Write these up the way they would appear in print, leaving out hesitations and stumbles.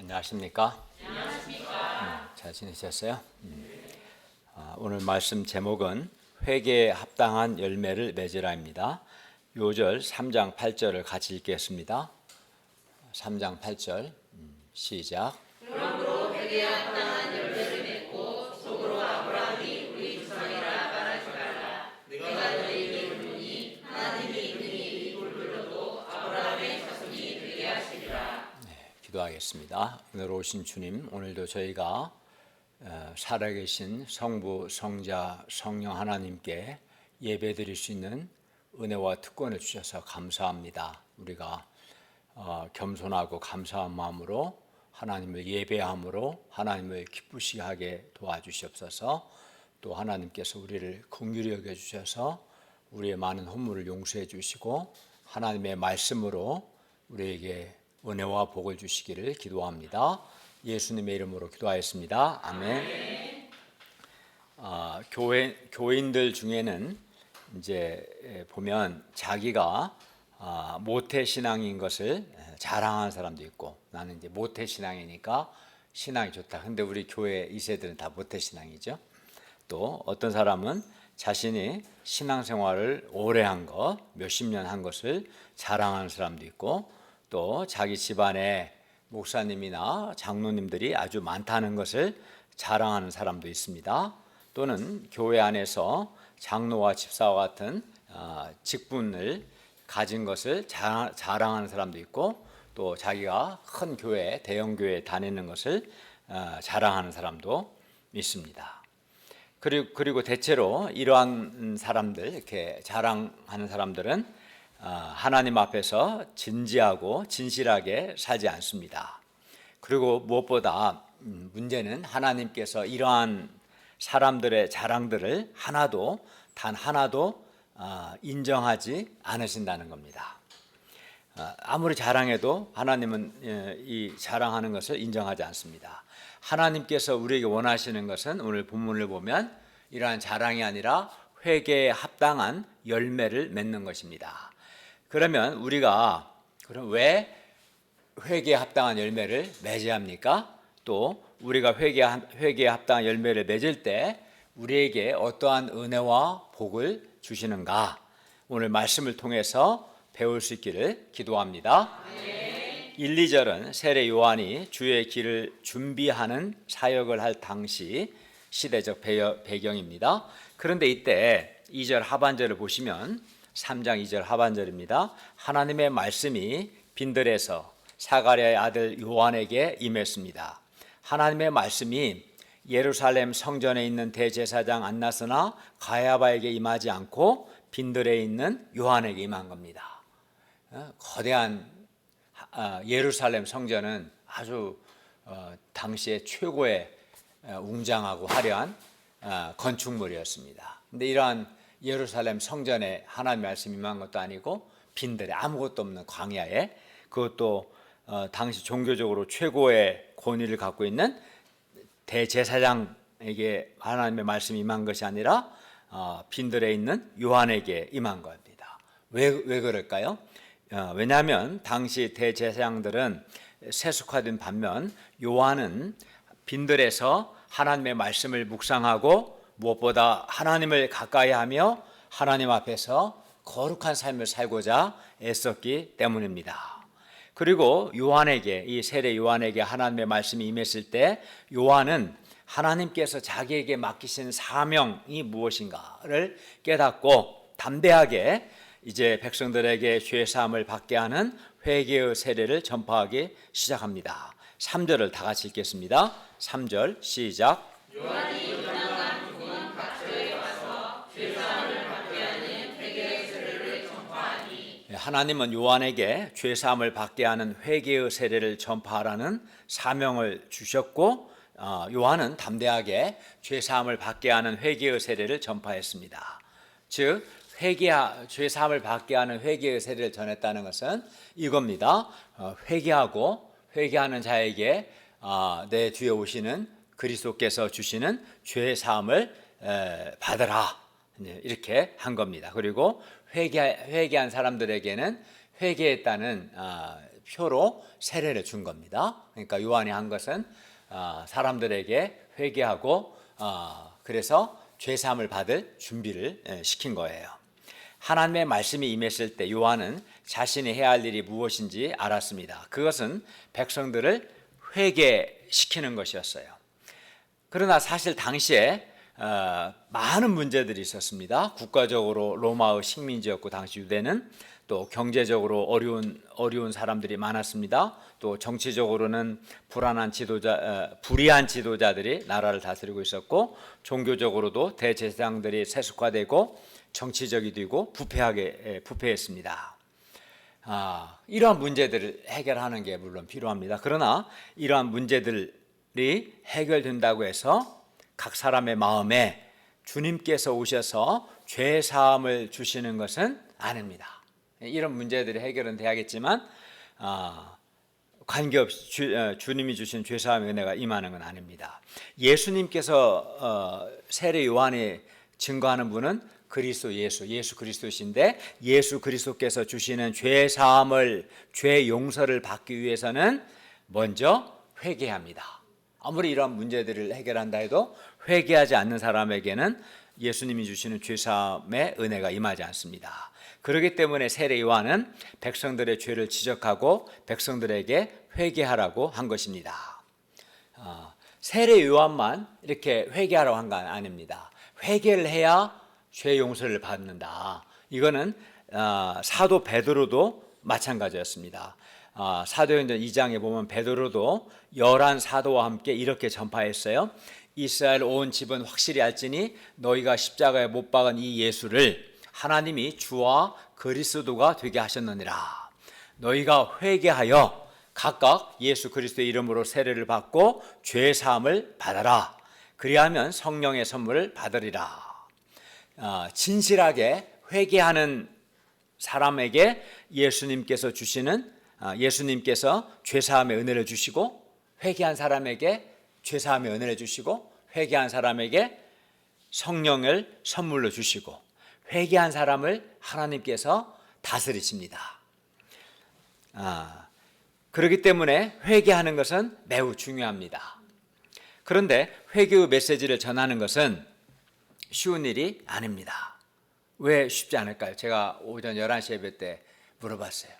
안녕하십니까? 잘 지내셨어요? 오늘 말씀 제목은 회개에 합당한 열매를 맺으라입니다. 요절 3장 8절을 같이 읽겠습니다. 3장 8절 시작. 그러므로 회개에 합당한 열매를 맺고 속으로 아브라함이 우리 조상이라 말하지 말라. 내가 너희에게 이르노니 하나님이 능히 이 돌들로도 아브라함의 자손이 되게 하시리라. 기도하겠습니다. 오늘 오신 주님, 오늘도 저희가 살아계신 성부, 성자, 성령 하나님께 예배드릴 수 있는 은혜와 특권을 주셔서 감사합니다. 우리가 겸손하고 감사한 마음으로 하나님을 예배함으로 하나님을 기쁘시게 하게 도와주시옵소서. 또 하나님께서 우리를 긍휼히 여겨주셔서 우리의 많은 허물을 용서해 주시고 하나님의 말씀으로 우리에게 은혜와 복을 주시기를 기도합니다. 예수님의 이름으로 기도하였습니다. 아멘. 교인들 중에는 이제 보면 자기가 모태 신앙인 것을 자랑하는 사람도 있고, 나는 이제 모태 신앙이니까 신앙이 좋다. 근데 우리 교회 2세들은 다 모태 신앙이죠. 또 어떤 사람은 자신이 신앙생활을 오래 한 것, 몇십 년 한 것을 자랑하는 사람도 있고, 또 자기 집안에 목사님이나 장로님들이 아주 많다는 것을 자랑하는 사람도 있습니다. 또는 교회 안에서 장로와 집사와 같은 직분을 가진 것을 자랑하는 사람도 있고, 또 자기가 큰 교회, 대형 교회에 다니는 것을 자랑하는 사람도 있습니다. 그리고 대체로 이러한 사람들, 이렇게 자랑하는 사람들은 하나님 앞에서 진지하고 진실하게 살지 않습니다. 그리고 무엇보다 문제는 하나님께서 이러한 사람들의 자랑들을 단 하나도 인정하지 않으신다는 겁니다. 아무리 자랑해도 하나님은 이 자랑하는 것을 인정하지 않습니다. 하나님께서 우리에게 원하시는 것은 오늘 본문을 보면 이러한 자랑이 아니라 회개에 합당한 열매를 맺는 것입니다. 그러면 우리가 왜 회개에 합당한 열매를 맺어야 합니까? 또 우리가 회개에 합당한 열매를 맺을 때 우리에게 어떠한 은혜와 복을 주시는가? 오늘 말씀을 통해서 배울 수 있기를 기도합니다. 1, 2절은 세례 요한이 주의 길을 준비하는 사역을 할 당시 시대적 배경입니다. 그런데 이때 2절 하반절을 보시면 3장 2절 하반절입니다. 하나님의 말씀이 빈들에서 사가랴의 아들 요한에게 임했습니다. 하나님의 말씀이 예루살렘 성전에 있는 대제사장 안나스나 가야바에게 임하지 않고 빈들에 있는 요한에게 임한 겁니다. 거대한 예루살렘 성전은 아주 당시에 최고의 웅장하고 화려한 건축물이었습니다. 근데 이러한 예루살렘 성전에 하나님의 말씀이 임한 것도 아니고 빈들에 아무것도 없는 광야에, 그것도 당시 종교적으로 최고의 권위를 갖고 있는 대제사장에게 하나님의 말씀이 임한 것이 아니라 빈들에 있는 요한에게 임한 겁니다. 왜 그럴까요? 왜냐하면 당시 대제사장들은 세속화된 반면 요한은 빈들에서 하나님의 말씀을 묵상하고 무엇보다 하나님을 가까이 하며 하나님 앞에서 거룩한 삶을 살고자 애썼기 때문입니다. 그리고 요한에게, 이 세례 요한에게 하나님의 말씀이 임했을 때 요한은 하나님께서 자기에게 맡기신 사명이 무엇인가를 깨닫고 담대하게 이제 백성들에게 죄 사함을 받게 하는 회개의 세례를 전파하기 시작합니다. 3절을 다 같이 읽겠습니다. 3절 시작. 요한이 요단강 부근 각처에 와서 죄 사함을 받게 하는 회개의 세례를 전파하니. 하나님은 요한에게 죄 사함을 받게 하는 회개의 세례를 전파하라는 사명을 주셨고, 요한은 담대하게 죄 사함을 받게 하는 회개의 세례를 전파했습니다. 즉 죄 사함을 받게 하는 회개의 세례를 전했다는 것은 이겁니다. 회개하는 자에게 내 뒤에 오시는 그리스도께서 주시는 죄 사함을 받으라, 이렇게 한 겁니다. 그리고 회개한 사람들에게는 회개했다는 표로 세례를 준 겁니다. 그러니까 요한이 한 것은 사람들에게 회개하고 그래서 죄사함을 받을 준비를 시킨 거예요. 하나님의 말씀이 임했을 때 요한은 자신이 해야 할 일이 무엇인지 알았습니다. 그것은 백성들을 회개시키는 것이었어요. 그러나 사실 당시에 많은 문제들이 있었습니다. 국가적으로 로마의 식민지였고 당시 유대는 또 경제적으로 어려운 사람들이 많았습니다. 또 정치적으로는 불의한 지도자들이 나라를 다스리고 있었고 종교적으로도 대제사장들이 세속화되고 정치적이 되고 부패했습니다. 이러한 문제들을 해결하는 게 물론 필요합니다. 그러나 이러한 문제들이 해결된다고 해서 각 사람의 마음에 주님께서 오셔서 죄 사함을 주시는 것은 아닙니다. 이런 문제들이 해결은 돼야겠지만 관계없이 주님이 주신 죄 사함의 은혜가 임하는 건 아닙니다. 예수님께서 세례 요한이 증거하는 분은 그리스도 예수 그리스도신데 예수 그리스도께서 주시는 죄 사함을 죄 용서를 받기 위해서는 먼저 회개합니다. 아무리 이런 문제들을 해결한다 해도 회개하지 않는 사람에게는 예수님이 주시는 죄 사함의 은혜가 임하지 않습니다. 그렇기 때문에 세례 요한은 백성들의 죄를 지적하고 백성들에게 회개하라고 한 것입니다. 세례 요한만 이렇게 회개하라고 한 건 아닙니다. 회개를 해야 죄 용서를 받는다. 이거는 사도 베드로도 마찬가지였습니다. 사도행전 2장에 보면 베드로도 11사도와 함께 이렇게 전파했어요. 이스라엘 온 집은 확실히 알지니 너희가 십자가에 못 박은 이 예수를 하나님이 주와 그리스도가 되게 하셨느니라. 너희가 회개하여 각각 예수 그리스도의 이름으로 세례를 받고 죄 사함을 받아라. 그리하면 성령의 선물을 받으리라. 진실하게 회개하는 사람에게 예수님께서 죄 사함의 은혜를 주시고 회개한 사람에게 죄 사함의 은혜를 주시고 회개한 사람에게 성령을 선물로 주시고 회개한 사람을 하나님께서 다스리십니다. 그렇기 때문에 회개하는 것은 매우 중요합니다. 그런데 회개의 메시지를 전하는 것은 쉬운 일이 아닙니다. 왜 쉽지 않을까요? 제가 오전 11시 예배 때 물어봤어요.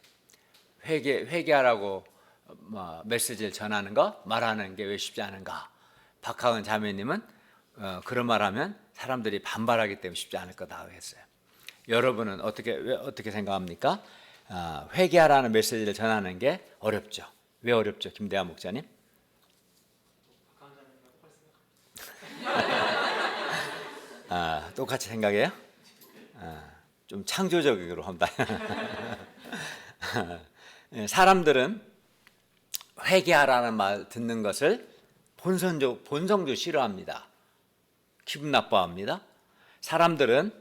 회개하라고 메시지를 전하는 거, 말하는 게 왜 쉽지 않은가? 박하은 자매님은 그런 말하면 사람들이 반발하기 때문에 쉽지 않을 거다 했어요. 여러분은 어떻게 생각합니까? 회개하라는 메시지를 전하는 게 어렵죠. 왜 어렵죠, 김대한 목사님? 똑같이 생각해요? 좀 창조적으로 한다. 사람들은 회개하라는 말 듣는 것을 본성적으로 싫어합니다. 기분 나빠합니다. 사람들은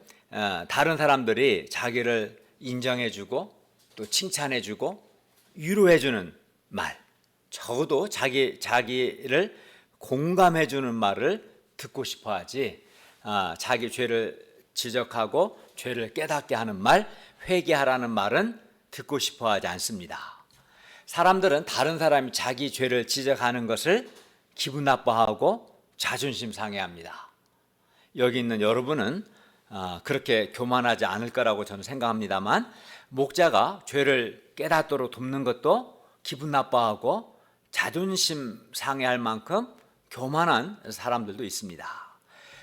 다른 사람들이 자기를 인정해주고 또 칭찬해주고 위로해주는 말, 적어도 자기를 공감해주는 말을 듣고 싶어하지 자기 죄를 지적하고 죄를 깨닫게 하는 말, 회개하라는 말은 듣고 싶어하지 않습니다. 사람들은 다른 사람이 자기 죄를 지적하는 것을 기분 나빠하고 자존심 상해합니다. 여기 있는 여러분은 그렇게 교만하지 않을 거라고 저는 생각합니다만 목자가 죄를 깨닫도록 돕는 것도 기분 나빠하고 자존심 상해할 만큼 교만한 사람들도 있습니다.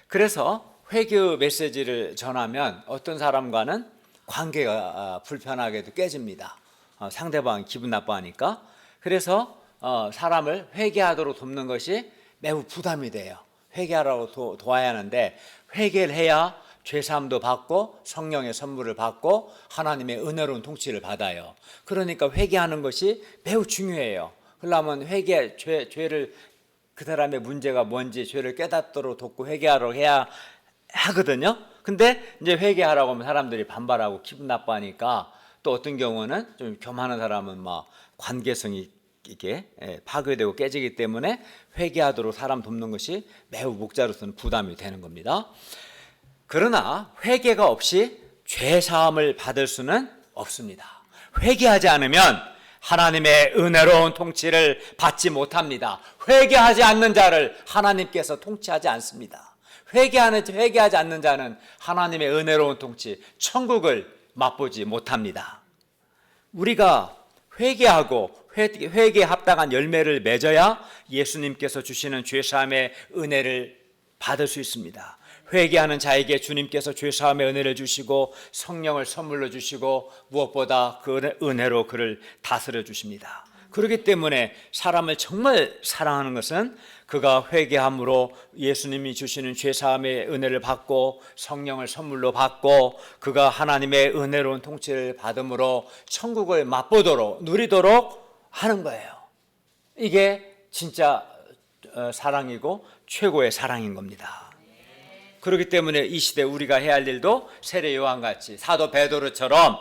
그래서 회개의 메시지를 전하면 어떤 사람과는 관계가 불편하게도 깨집니다. 상대방이 기분 나빠하니까. 그래서 사람을 회개하도록 돕는 것이 매우 부담이 돼요. 회개하라고 도와야 하는데 회개를 해야 죄사함도 받고 성령의 선물을 받고 하나님의 은혜로운 통치를 받아요. 그러니까 회개하는 것이 매우 중요해요. 그러려면 죄를 그 사람의 문제가 뭔지 죄를 깨닫도록 돕고 회개하라고 해야 하거든요. 근데 이제 회개하라고 하면 사람들이 반발하고 기분 나빠하니까 또 어떤 경우는 좀 교만한 사람은 막 관계성이 이게 파괴되고 깨지기 때문에 회개하도록 사람 돕는 것이 매우 목자로서는 부담이 되는 겁니다. 그러나 회개가 없이 죄 사함을 받을 수는 없습니다. 회개하지 않으면 하나님의 은혜로운 통치를 받지 못합니다. 회개하지 않는 자를 하나님께서 통치하지 않습니다. 회개하지 않는 자는 하나님의 은혜로운 통치, 천국을 맛보지 못합니다. 우리가 회개하고 회개에 합당한 열매를 맺어야 예수님께서 주시는 죄사함의 은혜를 받을 수 있습니다. 회개하는 자에게 주님께서 죄사함의 은혜를 주시고 성령을 선물로 주시고 무엇보다 그 은혜로 그를 다스려 주십니다. 그렇기 때문에 사람을 정말 사랑하는 것은 그가 회개함으로 예수님이 주시는 죄사함의 은혜를 받고 성령을 선물로 받고 그가 하나님의 은혜로운 통치를 받음으로 천국을 맛보도록 누리도록 하는 거예요. 이게 진짜 사랑이고 최고의 사랑인 겁니다. 그렇기 때문에 이 시대 우리가 해야 할 일도 세례 요한같이 사도 베드로처럼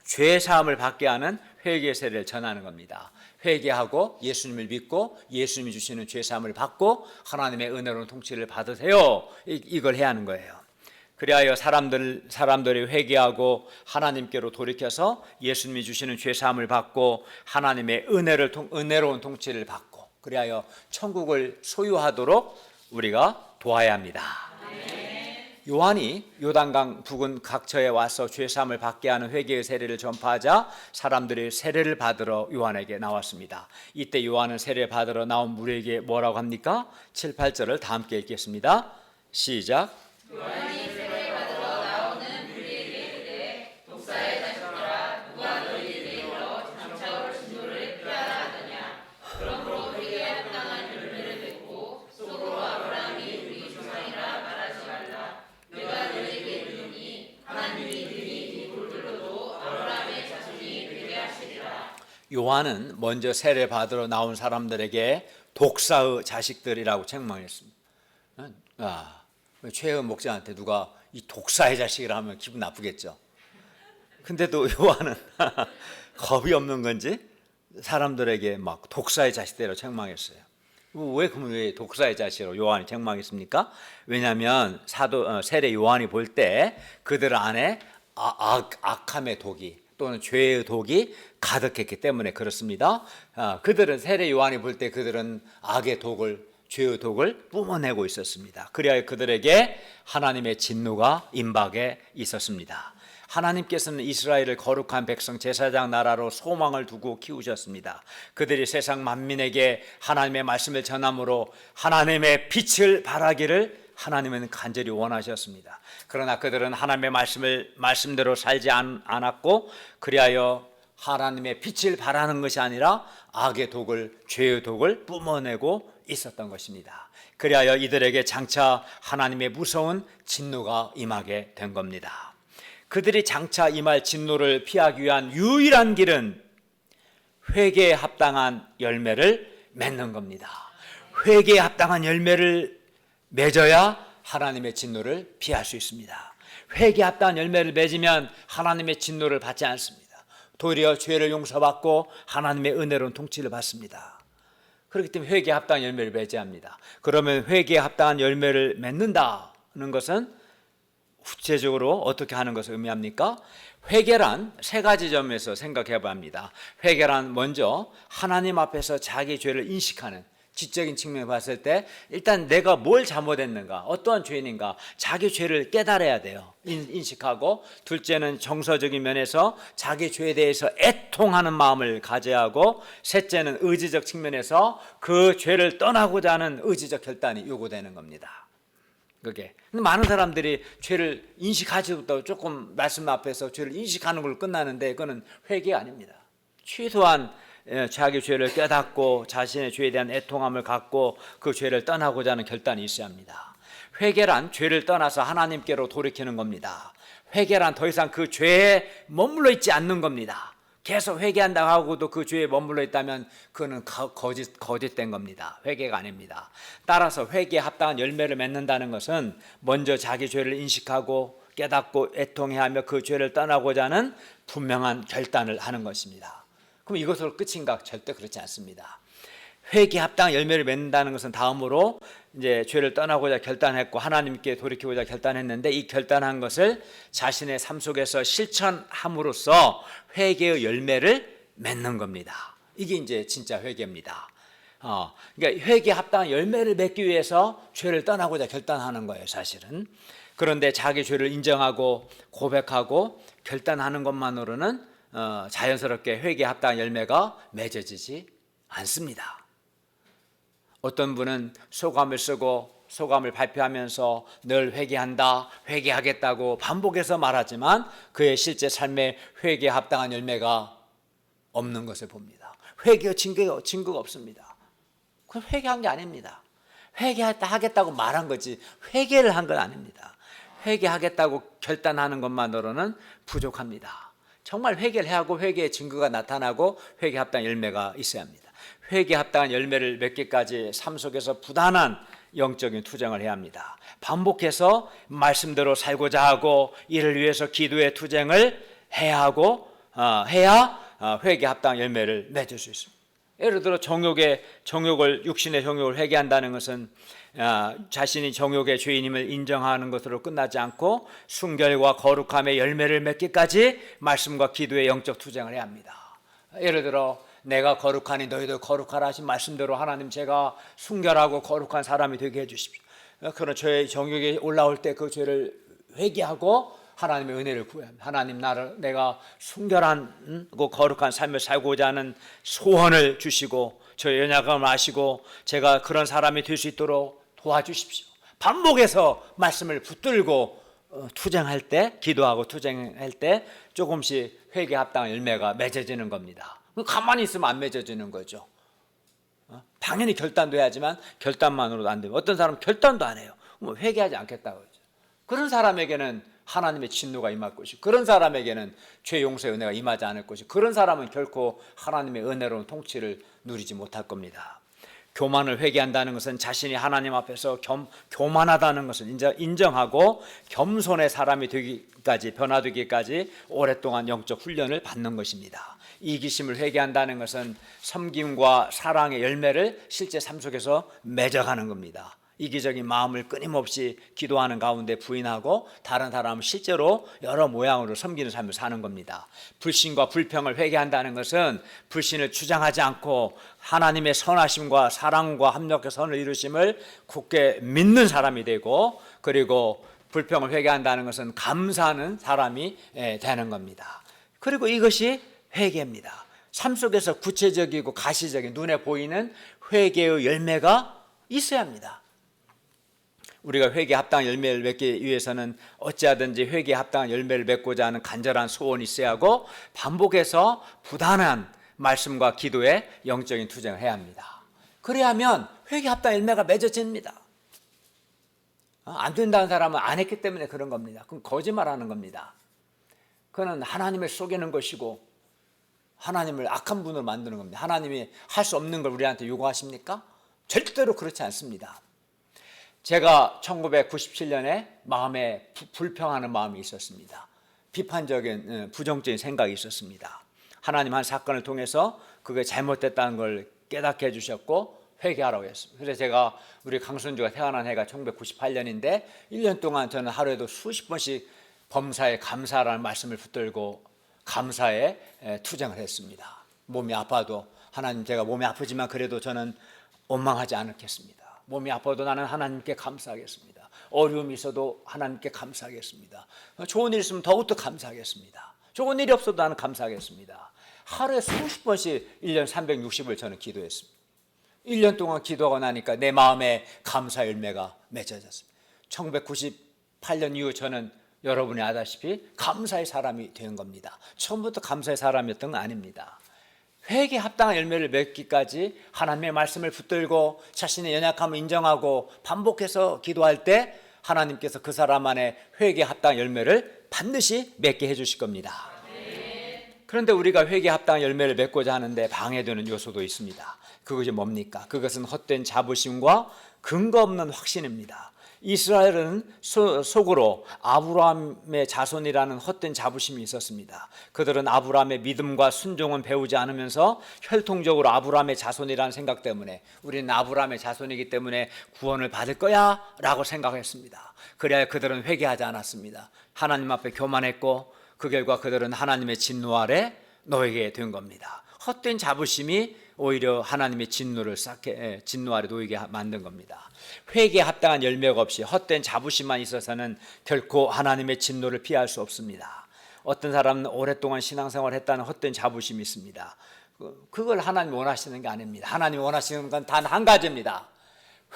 죄사함을 받게 하는 회개의 세례를 전하는 겁니다. 회개하고 예수님을 믿고 예수님이 주시는 죄사함을 받고 하나님의 은혜로운 통치를 받으세요. 이걸 해야 하는 거예요. 그리하여 사람들이 회개하고 하나님께로 돌이켜서 예수님이 주시는 죄사함을 받고 하나님의 은혜로운 통치를 받고 그리하여 천국을 소유하도록 우리가 도와야 합니다. 요한이 요단강 부근 각처에 와서 죄사함을 받게 하는 회개의 세례를 전파하자 사람들이 세례를 받으러 요한에게 나왔습니다. 이때 요한은 세례 받으러 나온 무리에게 뭐라고 합니까? 7, 8절을 다 함께 읽겠습니다. 시작. 요한이 세례 받으러 나오는 무리에게 이르되 독사의 자식들아 누가 너희를 이끌어 장차올 진노를 피하라 하느냐. 그러므로 회개에 합당한 열매를 맺고 속으로 아브라함이 우리 조상이라 말하지 말라. 내가 너희에게 이르노니 하나님이 능히 이 돌들로도 아브라함의 자손이 되게 하시리라. 요한은 먼저 세례 받으러 나온 사람들에게 독사의 자식들이라고 책망했습니다. 최은 목사한테 누가 이 독사의 자식이라 하면 기분 나쁘겠죠. 근데도 요한은 겁이 없는 건지 사람들에게 막 독사의 자식들이라고 책망했어요. 왜 독사의 자식으로 요한이 책망했습니까? 왜냐하면 세례 요한이 볼 때 그들 안에 악함의 독이 또는 죄의 독이 가득했기 때문에 그렇습니다. 그들은 세례 요한이 볼 때 그들은 악의 독을 죄의 독을 뿜어내고 있었습니다. 그리하여 그들에게 하나님의 진노가 임박해 있었습니다. 하나님께서는 이스라엘을 거룩한 백성 제사장 나라로 소망을 두고 키우셨습니다. 그들이 세상 만민에게 하나님의 말씀을 전함으로 하나님의 빛을 발하기를 하나님은 간절히 원하셨습니다. 그러나 그들은 하나님의 말씀대로 살지 않았고 그리하여 하나님의 빛을 발하는 것이 아니라 악의 독을 죄의 독을 뿜어내고 있었던 것입니다. 그리하여 이들에게 장차 하나님의 무서운 진노가 임하게 된 겁니다. 그들이 장차 임할 진노를 피하기 위한 유일한 길은 회개에 합당한 열매를 맺는 겁니다. 회개에 합당한 열매를 맺어야 하나님의 진노를 피할 수 있습니다. 회개에 합당한 열매를 맺으면 하나님의 진노를 받지 않습니다. 도리어 죄를 용서받고 하나님의 은혜로운 통치를 받습니다. 그렇기 때문에 회개에 합당한 열매를 맺어야 합니다. 그러면 회개에 합당한 열매를 맺는다는 것은 구체적으로 어떻게 하는 것을 의미합니까? 회개란 세 가지 점에서 생각해 봐야 합니다. 회개란 먼저 하나님 앞에서 자기 죄를 인식하는 지적인 측면에 봤을 때 일단 내가 뭘 잘못했는가, 어떠한 죄인인가 자기 죄를 깨달아야 돼요. 인식하고 둘째는 정서적인 면에서 자기 죄에 대해서 애통하는 마음을 가져야 하고 셋째는 의지적 측면에서 그 죄를 떠나고자 하는 의지적 결단이 요구되는 겁니다. 그게 많은 사람들이 죄를 인식하지도 조금 말씀 앞에서 죄를 인식하는 걸로 끝나는데 그거는 회개가 아닙니다. 최소한 자기 죄를 깨닫고 자신의 죄에 대한 애통함을 갖고 그 죄를 떠나고자 하는 결단이 있어야 합니다. 회개란 죄를 떠나서 하나님께로 돌이키는 겁니다. 회개란 더 이상 그 죄에 머물러 있지 않는 겁니다. 계속 회개한다고 하고도 그 죄에 머물러 있다면 그거는 거짓된 겁니다. 회개가 아닙니다. 따라서 회개에 합당한 열매를 맺는다는 것은 먼저 자기 죄를 인식하고 깨닫고 애통해하며 그 죄를 떠나고자 하는 분명한 결단을 하는 것입니다. 그럼 이것으로 끝인가? 절대 그렇지 않습니다. 회개에 합당한 열매를 맺는다는 것은 다음으로 이제 죄를 떠나고자 결단했고 하나님께 돌이키고자 결단했는데 이 결단한 것을 자신의 삶 속에서 실천함으로써 회개의 열매를 맺는 겁니다. 이게 이제 진짜 회개입니다. 그러니까 회개에 합당한 열매를 맺기 위해서 죄를 떠나고자 결단하는 거예요, 사실은. 그런데 자기 죄를 인정하고 고백하고 결단하는 것만으로는 자연스럽게 회개에 합당한 열매가 맺어지지 않습니다. 어떤 분은 소감을 쓰고 소감을 발표하면서 늘 회개한다, 회개하겠다고 반복해서 말하지만 그의 실제 삶에 회개에 합당한 열매가 없는 것을 봅니다. 회개 증거가 없습니다. 그건 회개한 게 아닙니다. 회개하겠다고 말한 거지 회개를 한 건 아닙니다. 회개하겠다고 결단하는 것만으로는 부족합니다. 정말 회개를 해야 하고 회개의 증거가 나타나고 회개에 합당한 열매가 있어야 합니다. 회개에 합당한 열매를 맺기까지 삶 속에서 부단한 영적인 투쟁을 해야 합니다. 반복해서 말씀대로 살고자 하고 이를 위해서 기도의 투쟁을 해야 하고 해야 회개에 합당한 열매를 맺을 수 있습니다. 예를 들어 육신의 정욕을 회개한다는 것은 자신이 정욕의 죄인임을 인정하는 것으로 끝나지 않고 순결과 거룩함의 열매를 맺기까지 말씀과 기도의 영적 투쟁을 해야 합니다. 예를 들어 내가 거룩하니 너희도 거룩하라 하신 말씀대로 하나님 제가 순결하고 거룩한 사람이 되게 해주십시오. 그런 죄의 정욕이 올라올 때 그 죄를 회개하고 하나님의 은혜를 구합니다. 하나님 내가 순결하고 거룩한 삶을 살고자 하는 소원을 주시고 저의 연약함을 아시고 제가 그런 사람이 될 수 있도록 도와주십시오. 반복해서 말씀을 붙들고 투쟁할 때, 기도하고 투쟁할 때 조금씩 회개에 합당한 열매가 맺어지는 겁니다. 가만히 있으면 안 맺어지는 거죠. 당연히 결단도 해야지만 결단만으로도 안 돼요. 어떤 사람은 결단도 안 해요. 회개하지 않겠다고 그러죠. 그런 사람에게는 하나님의 진노가 임할 것이고 그런 사람에게는 죄 용서의 은혜가 임하지 않을 것이고 그런 사람은 결코 하나님의 은혜로운 통치를 누리지 못할 겁니다. 교만을 회개한다는 것은 자신이 하나님 앞에서 교만하다는 것을 인정하고 겸손의 사람이 되기까지 변화되기까지 오랫동안 영적 훈련을 받는 것입니다. 이기심을 회개한다는 것은 섬김과 사랑의 열매를 실제 삶 속에서 맺어가는 겁니다. 이기적인 마음을 끊임없이 기도하는 가운데 부인하고 다른 사람을 실제로 여러 모양으로 섬기는 삶을 사는 겁니다. 불신과 불평을 회개한다는 것은 불신을 주장하지 않고 하나님의 선하심과 사랑과 합력의 선을 이루심을 굳게 믿는 사람이 되고 그리고 불평을 회개한다는 것은 감사하는 사람이 되는 겁니다. 그리고 이것이 회개입니다. 삶 속에서 구체적이고 가시적인 눈에 보이는 회개의 열매가 있어야 합니다. 우리가 회개에 합당한 열매를 맺기 위해서는 어찌하든지 회개에 합당한 열매를 맺고자 하는 간절한 소원이 있어야 하고 반복해서 부단한 말씀과 기도의 영적인 투쟁을 해야 합니다. 그래야 하면 회개에 합당한 열매가 맺어집니다. 안 된다는 사람은 안 했기 때문에 그런 겁니다. 그건 거짓말하는 겁니다. 그건 하나님을 속이는 것이고 하나님을 악한 분으로 만드는 겁니다. 하나님이 할 수 없는 걸 우리한테 요구하십니까? 절대로 그렇지 않습니다. 제가 1997년에 마음에 불평하는 마음이 있었습니다. 비판적인 부정적인 생각이 있었습니다. 하나님 한 사건을 통해서 그게 잘못됐다는 걸 깨닫게 해주셨고 회개하라고 했습니다. 그래서 제가 우리 강순주가 태어난 해가 1998년인데 1년 동안 저는 하루에도 수십 번씩 범사에 감사라는 말씀을 붙들고 감사에 투쟁을 했습니다. 몸이 아파도 하나님 제가 몸이 아프지만 그래도 저는 원망하지 않겠습니다. 몸이 아파도 나는 하나님께 감사하겠습니다. 어려움이 있어도 하나님께 감사하겠습니다. 좋은 일 있으면 더욱더 감사하겠습니다. 좋은 일이 없어도 나는 감사하겠습니다. 하루에 수십 번씩 1년 360을 저는 기도했습니다. 1년 동안 기도하고 나니까 내 마음에 감사 열매가 맺어졌습니다. 1998년 이후 저는 여러분이 아다시피 감사의 사람이 된 겁니다. 처음부터 감사의 사람이었던 건 아닙니다. 회개에 합당한 열매를 맺기까지 하나님의 말씀을 붙들고 자신의 연약함을 인정하고 반복해서 기도할 때 하나님께서 그 사람 안에 회개에 합당한 열매를 반드시 맺게 해주실 겁니다. 그런데 우리가 회개에 합당한 열매를 맺고자 하는데 방해되는 요소도 있습니다. 그것이 뭡니까? 그것은 헛된 자부심과 근거 없는 확신입니다. 이스라엘은 속으로 아브라함의 자손이라는 헛된 자부심이 있었습니다. 그들은 아브라함의 믿음과 순종은 배우지 않으면서 혈통적으로 아브라함의 자손이라는 생각 때문에 우리는 아브라함의 자손이기 때문에 구원을 받을 거야 라고 생각했습니다. 그래야 그들은 회개하지 않았습니다. 하나님 앞에 교만했고 그 결과 그들은 하나님의 진노 아래 놓이게 된 겁니다. 헛된 자부심이 오히려 하나님의 진노 아래 놓이게 만든 겁니다. 회개에 합당한 열매가 없이 헛된 자부심만 있어서는 결코 하나님의 진노를 피할 수 없습니다. 어떤 사람은 오랫동안 신앙생활을 했다는 헛된 자부심이 있습니다. 그걸 하나님이 원하시는 게 아닙니다. 하나님이 원하시는 건 단 한 가지입니다.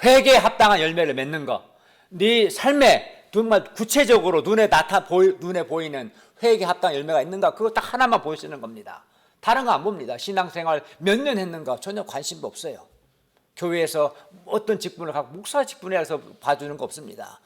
회개에 합당한 열매를 맺는 것. 네 삶에 정말 구체적으로 눈에 보이는 회개에 합당한 열매가 있는가, 그거 딱 하나만 보시는 겁니다. 다른 거 안 봅니다. 신앙생활 몇 년 했는가 전혀 관심도 없어요. 교회에서 어떤 직분을 갖고 목사 직분이라서 봐주는 거 없습니다.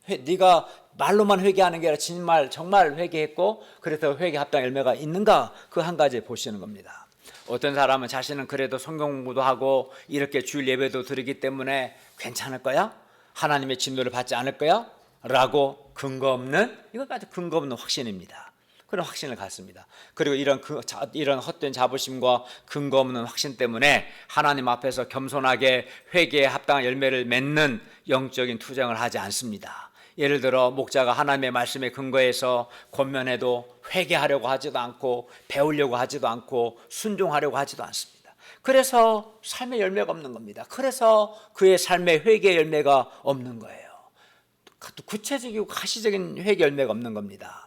네가 말로만 회개하는 게 아니라 정말 회개했고 그래서 회개 합당 열매가 있는가, 그 한 가지 보시는 겁니다. 어떤 사람은 자신은 그래도 성경 공부도 하고 이렇게 주일 예배도 드리기 때문에 괜찮을 거야? 하나님의 진노를 받지 않을 거야? 라고 근거 없는, 이것까지 근거 없는 확신입니다. 그런 확신을 갖습니다. 그리고 이런 헛된 자부심과 근거 없는 확신 때문에 하나님 앞에서 겸손하게 회개에 합당한 열매를 맺는 영적인 투쟁을 하지 않습니다. 예를 들어 목자가 하나님의 말씀에 근거해서 권면해도 회개하려고 하지도 않고 배우려고 하지도 않고 순종하려고 하지도 않습니다. 그래서 삶의 열매가 없는 겁니다. 그래서 그의 삶의 회개의 열매가 없는 거예요. 구체적이고 가시적인 회개 열매가 없는 겁니다.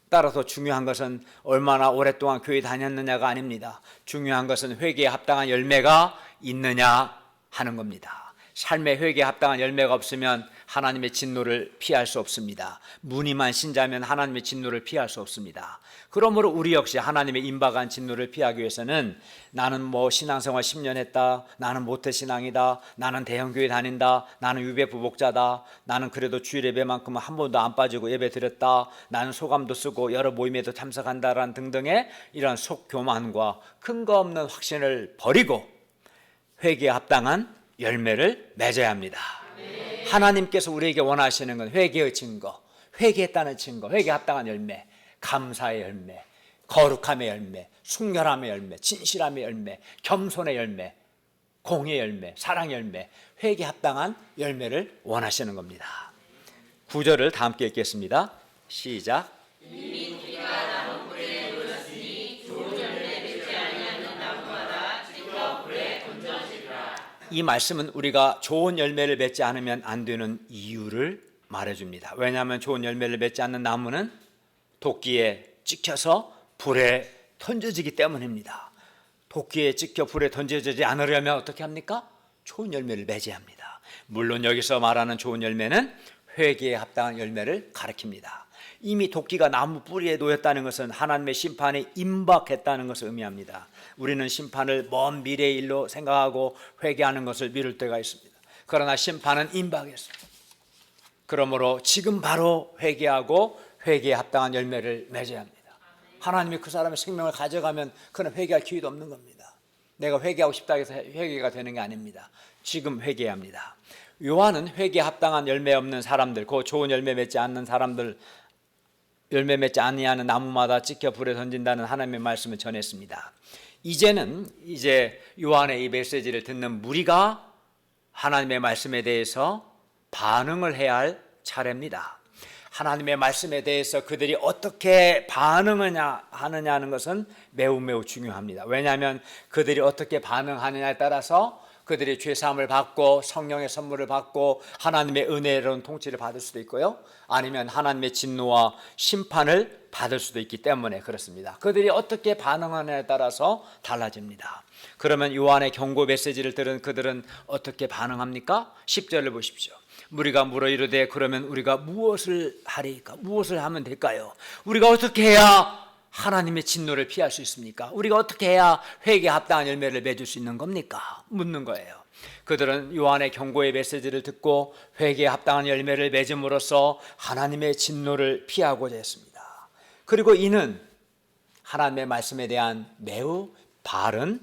따라서 중요한 것은 얼마나 오랫동안 교회 다녔느냐가 아닙니다. 중요한 것은 회개에 합당한 열매가 있느냐 하는 겁니다. 삶의 회개에 합당한 열매가 없으면 하나님의 진노를 피할 수 없습니다. 무늬만 신자면 하나님의 진노를 피할 수 없습니다. 그러므로 우리 역시 하나님의 임박한 진노를 피하기 위해서는 나는 신앙생활 10년 했다, 나는 모태신앙이다, 나는 대형교회 다닌다, 나는 유배부복자다, 나는 그래도 주일 예배만큼은 한 번도 안 빠지고 예배 드렸다, 나는 소감도 쓰고 여러 모임에도 참석한다라는 등등의 이런 속교만과 근거 없는 확신을 버리고 회개에 합당한 열매를 맺어야 합니다. 하나님께서 우리에게 원하시는 건 회개의 증거, 회개했다는 증거, 회개에 합당한 열매, 감사의 열매, 거룩함의 열매, 순결함의 열매, 진실함의 열매, 겸손의 열매, 공의 열매, 사랑의 열매, 회개에 합당한 열매를 원하시는 겁니다. 9절을 다 함께 읽겠습니다. 시작. 이미 우리가 나무 불에 놓였으니 좋은 열매 맺지 아니하는 나무마다 찍어 불에 던져지리라. 이 말씀은 우리가 좋은 열매를 맺지 않으면 안 되는 이유를 말해줍니다. 왜냐하면 좋은 열매를 맺지 않는 나무는 도끼에 찍혀서 불에 던져지기 때문입니다. 도끼에 찍혀 불에 던져지지 않으려면 어떻게 합니까? 좋은 열매를 맺어야 합니다. 물론 여기서 말하는 좋은 열매는 회개에 합당한 열매를 가리킵니다. 이미 도끼가 나무 뿌리에 놓였다는 것은 하나님의 심판이 임박했다는 것을 의미합니다. 우리는 심판을 먼 미래의 일로 생각하고 회개하는 것을 미룰 때가 있습니다. 그러나 심판은 임박했습니다. 그러므로 지금 바로 회개하고 회개에 합당한 열매를 맺어야 합니다. 하나님이 그 사람의 생명을 가져가면 그는 회개할 기회도 없는 겁니다. 내가 회개하고 싶다 해서 회개가 되는 게 아닙니다. 지금 회개해야 합니다. 요한은 회개에 합당한 열매 없는 사람들, 그 좋은 열매 맺지 않는 사람들, 열매 맺지 아니하는 나무마다 찍혀 불에 던진다는 하나님의 말씀을 전했습니다. 이제 요한의 이 메시지를 듣는 무리가 하나님의 말씀에 대해서 반응을 해야 할 차례입니다. 하나님의 말씀에 대해서 그들이 어떻게 반응하느냐 하는 것은 매우 중요합니다. 왜냐하면 그들이 어떻게 반응하느냐에 따라서 그들이 죄사함을 받고 성령의 선물을 받고 하나님의 은혜로운 통치를 받을 수도 있고요, 아니면 하나님의 진노와 심판을 받을 수도 있기 때문에 그렇습니다. 그들이 어떻게 반응하느냐에 따라서 달라집니다. 그러면 요한의 경고 메시지를 들은 그들은 어떻게 반응합니까? 10절을 보십시오. 무리가 물어 이르되 그러면 우리가 무엇을 하리까? 무엇을 하면 될까요? 우리가 어떻게 해야 하나님의 진노를 피할 수 있습니까? 우리가 어떻게 해야 회개에 합당한 열매를 맺을 수 있는 겁니까? 묻는 거예요. 그들은 요한의 경고의 메시지를 듣고 회개에 합당한 열매를 맺음으로써 하나님의 진노를 피하고자 했습니다. 그리고 이는 하나님의 말씀에 대한 매우 바른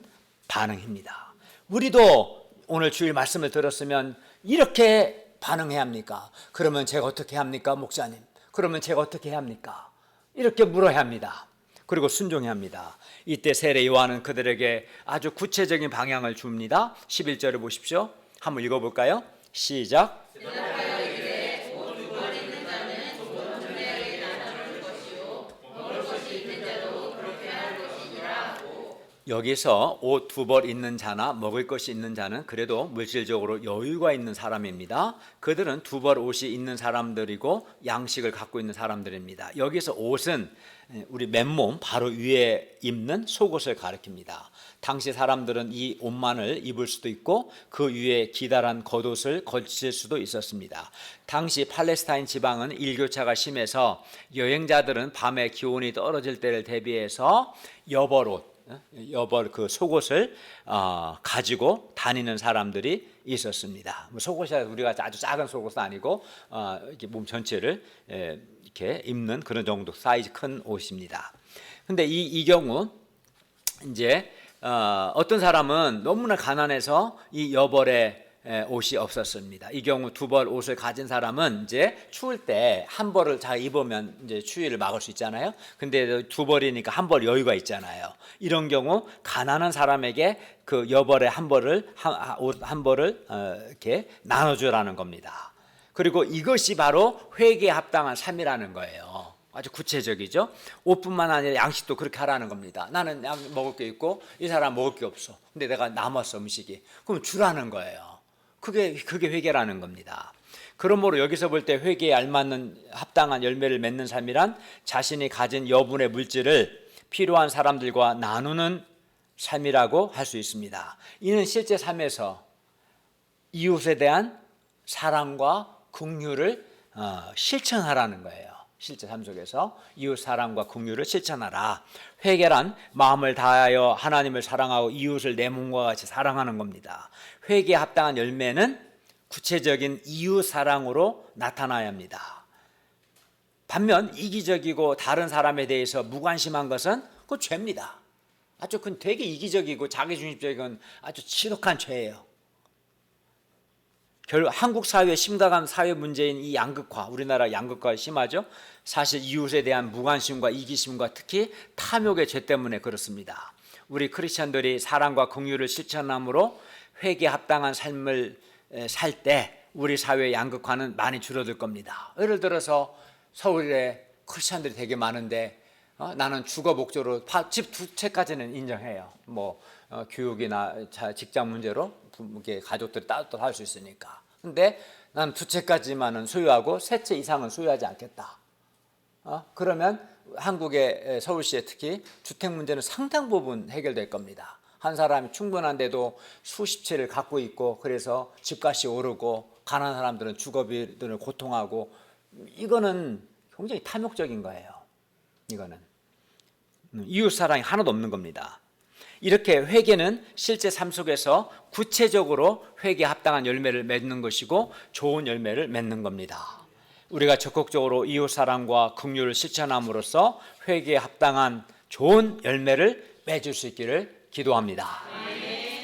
반응입니다. 우리도 오늘 주일 말씀을 들었으면 이렇게 반응해야 합니까? 그러면 제가 어떻게 합니까, 목사님? 그러면 제가 어떻게 해야 합니까? 이렇게 물어야 합니다. 그리고 순종해야 합니다. 이때 세례 요한은 그들에게 아주 구체적인 방향을 줍니다. 11절을 보십시오. 한번 읽어볼까요? 시작. 여기서 옷 두 벌 있는 자나 먹을 것이 있는 자는 그래도 물질적으로 여유가 있는 사람입니다. 그들은 두 벌 옷이 있는 사람들이고 양식을 갖고 있는 사람들입니다. 여기서 옷은 우리 맨몸 바로 위에 입는 속옷을 가리킵니다. 당시 사람들은 이 옷만을 입을 수도 있고 그 위에 기다란 겉옷을 걸칠 수도 있었습니다. 당시 팔레스타인 지방은 일교차가 심해서 여행자들은 밤에 기온이 떨어질 때를 대비해서 여벌옷, 그 속옷을 가지고 다니는 사람들이 있었습니다. 속옷이 우리가 아주 작은 속옷은 아니고 이렇게 몸 전체를 이렇게 입는 그런 정도 사이즈 큰 옷입니다. 근데 이 경우 이제 어떤 사람은 너무나 가난해서 이 여벌에 옷이 없었습니다. 이 경우 두 벌 옷을 가진 사람은 이제 추울 때 한 벌을 잘 입으면 이제 추위를 막을 수 있잖아요. 근데 두 벌이니까 한 벌 여유가 있잖아요. 이런 경우 가난한 사람에게 그 여벌의 한 벌을 이렇게 나눠주라는 겁니다. 그리고 이것이 바로 회개에 합당한 삶이라는 거예요. 아주 구체적이죠. 옷뿐만 아니라 양식도 그렇게 하라는 겁니다. 나는 먹을 게 있고 이 사람 먹을 게 없어. 근데 내가 남았어 음식이. 그럼 주라는 거예요. 그게 회개라는 겁니다. 그러므로 여기서 볼 때 회개에 알맞는 합당한 열매를 맺는 삶이란 자신이 가진 여분의 물질을 필요한 사람들과 나누는 삶이라고 할 수 있습니다. 이는 실제 삶에서 이웃에 대한 사랑과 긍휼을 실천하라는 거예요. 실제 삶 속에서 이웃 사랑과 긍휼을 실천하라. 회개란 마음을 다하여 하나님을 사랑하고 이웃을 내 몸과 같이 사랑하는 겁니다. 회개에 합당한 열매는 구체적인 이웃 사랑으로 나타나야 합니다. 반면 이기적이고 다른 사람에 대해서 무관심한 것은 그 죄입니다. 아주 그건 되게 이기적이고 자기중심적인 아주 지독한 죄예요. 한국 사회의 심각한 사회 문제인 이 양극화, 우리나라 양극화 심하죠. 사실 이웃에 대한 무관심과 이기심과 특히 탐욕의 죄 때문에 그렇습니다. 우리 크리스천들이 사랑과 긍휼을 실천함으로 회개에 합당한 삶을 살 때 우리 사회의 양극화는 많이 줄어들 겁니다. 예를 들어서 서울에 크리스천들이 되게 많은데 나는 주거 목적으로 집 두 채까지는 인정해요. 교육이나 직장 문제로 가족들이 따로 할 수 있으니까. 근데 난 두 채까지만은 소유하고 세 채 이상은 소유하지 않겠다. 그러면 한국의 서울시에 특히 주택 문제는 상당 부분 해결될 겁니다. 한 사람이 충분한데도 수십 채를 갖고 있고 그래서 집값이 오르고 가난한 사람들은 주거비들을 고통하고 이거는 굉장히 탐욕적인 거예요. 이거는 이웃 사랑이 하나도 없는 겁니다. 이렇게 회개는 실제 삶 속에서 구체적으로 회개에 합당한 열매를 맺는 것이고 좋은 열매를 맺는 겁니다. 우리가 적극적으로 이웃 사랑과 긍휼을 실천함으로써 회개에 합당한 좋은 열매를 맺을 수 있기를 기도합니다.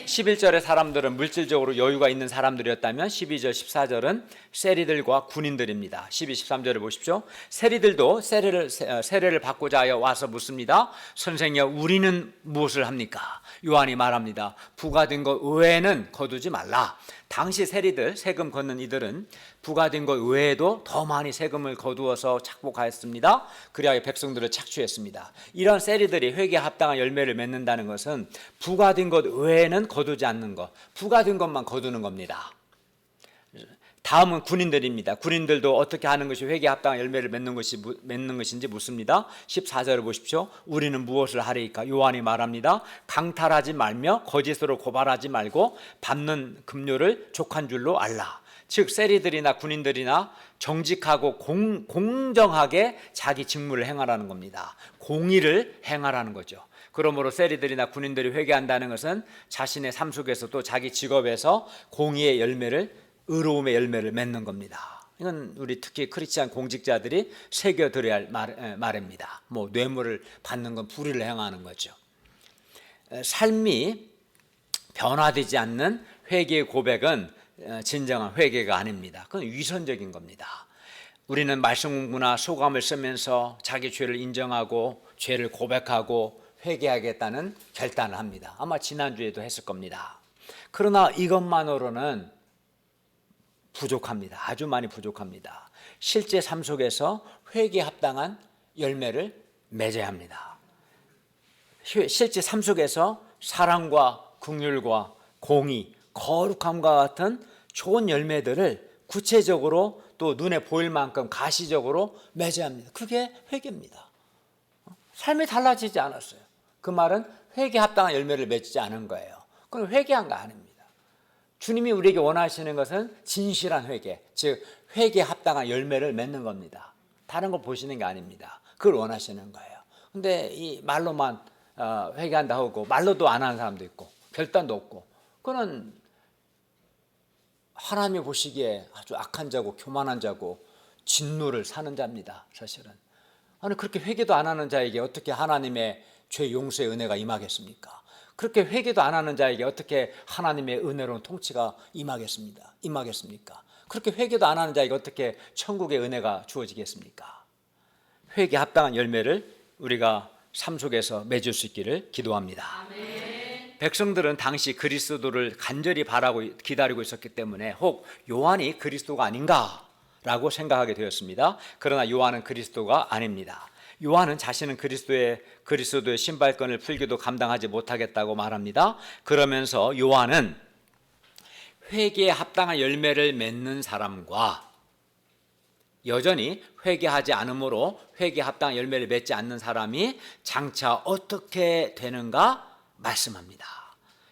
11절의 사람들은 물질적으로 여유가 있는 사람들이었다면 12절, 14절은 세리들과 군인들입니다. 12, 13절을 보십시오. 세리들도 세례를 받고자 하여 와서 묻습니다. 선생이여 우리는 무엇을 합니까? 요한이 말합니다. 부과된 것 외에는 거두지 말라. 당시 세리들, 세금 걷는 이들은 부과된 것 외에도 더 많이 세금을 거두어서 착복하였습니다. 그리하여 백성들을 착취했습니다. 이런 세리들이 회개에 합당한 열매를 맺는다는 것은 부과된 것 외에는 거두지 않는 것, 부과된 것만 거두는 겁니다. 다음은 군인들입니다. 군인들도 어떻게 하는 것이 회개에 합당한 열매를 맺는 것인지 묻습니다. 14절을 보십시오. 우리는 무엇을 하리이까? 요한이 말합니다. 강탈하지 말며 거짓으로 고발하지 말고 받는 급료를 족한 줄로 알라. 즉 세리들이나 군인들이나 정직하고 공정하게 자기 직무를 행하라는 겁니다. 공의를 행하라는 거죠. 그러므로 세리들이나 군인들이 회개한다는 것은 자신의 삶 속에서도 자기 직업에서 공의의 열매를, 의로움의 열매를 맺는 겁니다. 이건 우리 특히 크리스찬 공직자들이 새겨들어야 할 말입니다. 뇌물을 받는 건 불의를 행하는 거죠. 삶이 변화되지 않는 회개의 고백은 진정한 회개가 아닙니다. 그건 위선적인 겁니다. 우리는 말씀 공부나 소감을 쓰면서 자기 죄를 인정하고 죄를 고백하고 회개하겠다는 결단을 합니다. 아마 지난주에도 했을 겁니다. 그러나 이것만으로는 부족합니다. 아주 많이 부족합니다. 실제 삶 속에서 회개에 합당한 열매를 맺어야 합니다. 실제 삶 속에서 사랑과 긍휼과 공의, 거룩함과 같은 좋은 열매들을 구체적으로 또 눈에 보일 만큼 가시적으로 맺어야 합니다. 그게 회개입니다. 삶이 달라지지 않았어요. 그 말은 회개에 합당한 열매를 맺지 않은 거예요. 그건 회개한 거 아닙니다. 주님이 우리에게 원하시는 것은 진실한 회개, 즉 회개에 합당한 열매를 맺는 겁니다. 다른 걸 보시는 게 아닙니다. 그걸 원하시는 거예요. 근데 이 말로만 회개한다 하고 말로도 안 하는 사람도 있고 결단도 없고, 그는 하나님이 보시기에 아주 악한 자고 교만한 자고 진노를 사는 자입니다. 사실은. 아니, 그렇게 회개도 안 하는 자에게 어떻게 하나님의 죄 용서의 은혜가 임하겠습니까? 그렇게 회개도 안 하는 자에게 어떻게 하나님의 은혜로운 통치가 임하겠습니까? 그렇게 회개도 안 하는 자에게 어떻게 천국의 은혜가 주어지겠습니까? 회개에 합당한 열매를 우리가 삶 속에서 맺을 수 있기를 기도합니다. 아멘. 백성들은 당시 그리스도를 간절히 바라고 기다리고 있었기 때문에 혹 요한이 그리스도가 아닌가라고 생각하게 되었습니다. 그러나 요한은 그리스도가 아닙니다. 요한은 자신은 그리스도의 신발끈을 풀기도 감당하지 못하겠다고 말합니다. 그러면서 요한은 회개에 합당한 열매를 맺는 사람과 여전히 회개하지 않으므로 회개에 합당한 열매를 맺지 않는 사람이 장차 어떻게 되는가 말씀합니다.